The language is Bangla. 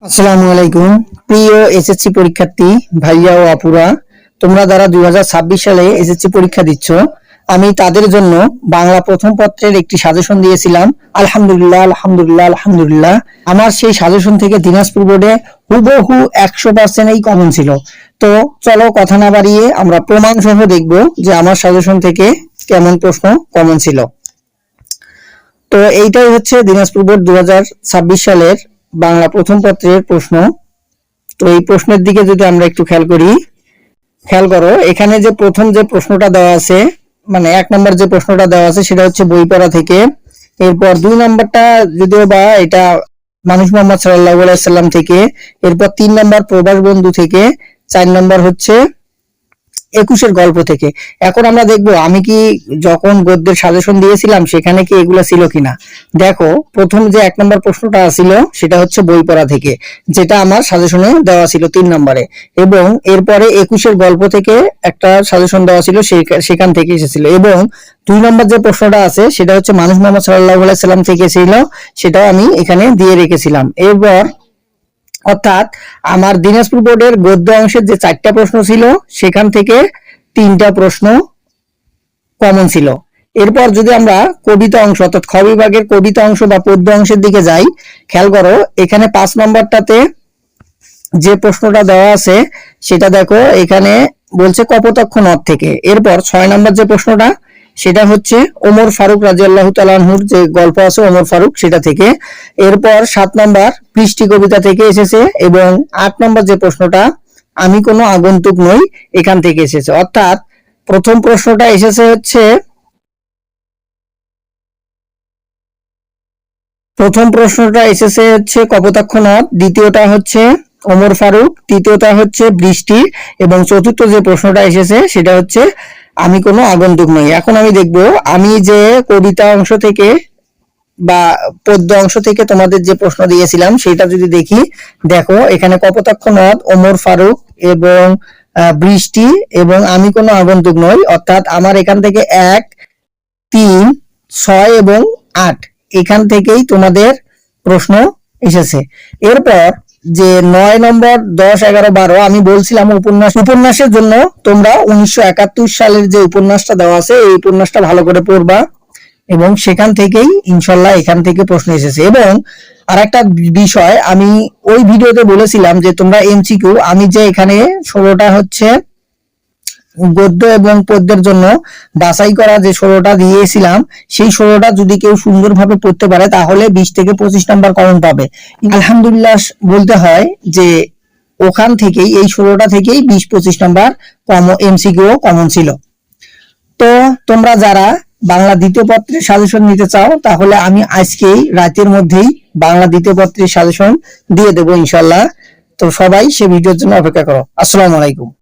আসসালামু আলাইকুম। প্রিয় এসএসসি পরীক্ষার্থী ভাইয়া ও আপুরা, তোমরা যারা 2026 সালে এসএসসি পরীক্ষা দিচ্ছ, আমি তাদের জন্য বাংলা প্রথম পত্রের একটি সাজেশন দিয়েছিলাম। আলহামদুলিল্লাহ আলহামদুলিল্লাহ আলহামদুলিল্লাহ, আমার সেই সাজেশন থেকে দিনাজপুর বোর্ডে হুবহু 100% এই কমন ছিল। তো চলো কথা না বাড়িয়ে আমরা প্রমাণ সহ দেখব যে আমার সাজেশন থেকে কেমন প্রশ্ন কমন ছিল। তো এইটাই হচ্ছে দিনাজপুর বোর্ড 2026 সালের বাংলা প্রথম পত্রের প্রশ্ন। তো এই প্রশ্নের দিকে যদি আমরা একটু খেয়াল করো, এখানে যে প্রথম যে প্রশ্নটা দেওয়া আছে, মানে 1 নম্বর যে প্রশ্নটা দেওয়া আছে সেটা হচ্ছে বই পড়া থেকে। এরপর 2 নম্বরটা যদিও বা এটা মানুষ মোহাম্মদ সাল্লাল্লাহু আলাইহি সাল্লাম থেকে। এরপর 3 নম্বর প্রবাস বন্ধু থেকে। 4 নম্বর হচ্ছে 21-এর গল্প থেকে। এখন আমরা দেখবো আমি কি যখন গদ্যের সাজেশন দিয়েছিলাম সেখানে কি এগুলা ছিল কিনা। দেখো, প্রথম যে 1 নম্বর প্রশ্নটা ছিল সেটা হচ্ছে বই পড়া থেকে, যেটা আমার সাজেশনে দেওয়া ছিল 3 নম্বরে, এবং এরপরে 21-এর গল্প থেকে একটা সাজেশন দেওয়া ছিল, সেখান থেকে এসেছিল। এবং 2 নম্বর যে প্রশ্নটা আছে সেটা হচ্ছে মানুষ মোহাম্মদ সাল্লাল্লাহু আলাইহি সাল্লাম থেকে ছিল, সেটাও আমি এখানে দিয়ে রেখেছিলাম। এরপর অর্থাৎ আমার দিনাজপুর বোর্ডের গদ্য অংশের যে 4টা প্রশ্ন ছিল সেখান থেকে 3টা প্রশ্ন কমন ছিল। এরপর যদি আমরা কবিতা অংশ অর্থাৎ খ বিভাগের কবিতা অংশ বা পদ্য অংশের দিকে যাই, খেয়াল করো এখানে 5 নম্বরটাতে যে প্রশ্নটা দেওয়া আছে সেটা দেখো, এখানে বলছে কপোতাক্ষ নদ থেকে। এরপর 6 নম্বর যে প্রশ্নটা সেটা হচ্ছে ওমর ফারুক রাদিয়াল্লাহু তাআলা আনহুর যে গল্প আছে ওমর ফারুক, সেটা থেকে। এরপর 7 নম্বর বৃষ্টি কবিতা থেকে এসেছে, এবং 8 নম্বর যে প্রশ্নটা আমি কোনো আগন্তুক নই, এখান থেকে এসেছে। অর্থাৎ প্রথম প্রশ্নটা এসেছে হচ্ছে কপোতাক্ষ নদ, দ্বিতীয়টা হচ্ছে ওমর ফারুক, তৃতীয়টা হচ্ছে বৃষ্টি, এবং চতুর্থ যে প্রশ্নটা এসেছে সেটা হচ্ছে আমি কোনো আগন্তুক নই। এখন আমি দেখব আমি যে কবিতা অংশ থেকে বা পদ্য অংশ থেকে তোমাদের যে প্রশ্ন দিয়েছিলাম সেটা যদি দেখি, দেখো এখানে কপোতাক্ষ নদ, ওমর ফারুক এবং বৃষ্টি এবং আমি কোনো আগন্তুক নই, অর্থাৎ আমার এখান থেকে 1, 3, 6 এবং 8 এখান থেকেই তোমাদের প্রশ্ন এসেছে। এরপর যে 9 নম্বর 10, 11, 12 আমি বলছিলাম উপন্যাসের জন্য তোমরা 1971 সালের যে উপন্যাসটা দেওয়া আছে এই উপন্যাসটা ভালো করে পড়বা, এবং সেখান থেকেই ইনশাল্লাহ এখান থেকে প্রশ্ন এসেছে। এবং আরেকটা বিষয় আমি ওই ভিডিওতে বলেছিলাম যে তোমরা এমসিকিউ, আমি যে এখানে 16টা হচ্ছে গদ্য এবং পদ্যের জন্য বাছাই করা যে 16টা দিয়েছিলাম, সেই 16টা যদি কেউ সুন্দরভাবে পড়তে পারে তাহলে 20 থেকে 25 নাম্বার কমন পাবে। আলহামদুলিল্লাহ বলতে হয় যে ওখান থেকেই এই 16টা থেকেই 20-25 নাম্বার এমসিকিউ কমন ছিল। তো তোমরা যারা বাংলা দ্বিতীয় পত্রের সাজেশন নিতে চাও তাহলে আমি আজকেই রাতের মধ্যেই বাংলা দ্বিতীয় পত্রের সাজেশন দিয়ে দেবো ইনশাল্লাহ। তো সবাই সে ভিডিওর জন্য অপেক্ষা করো। আসসালামু আলাইকুম।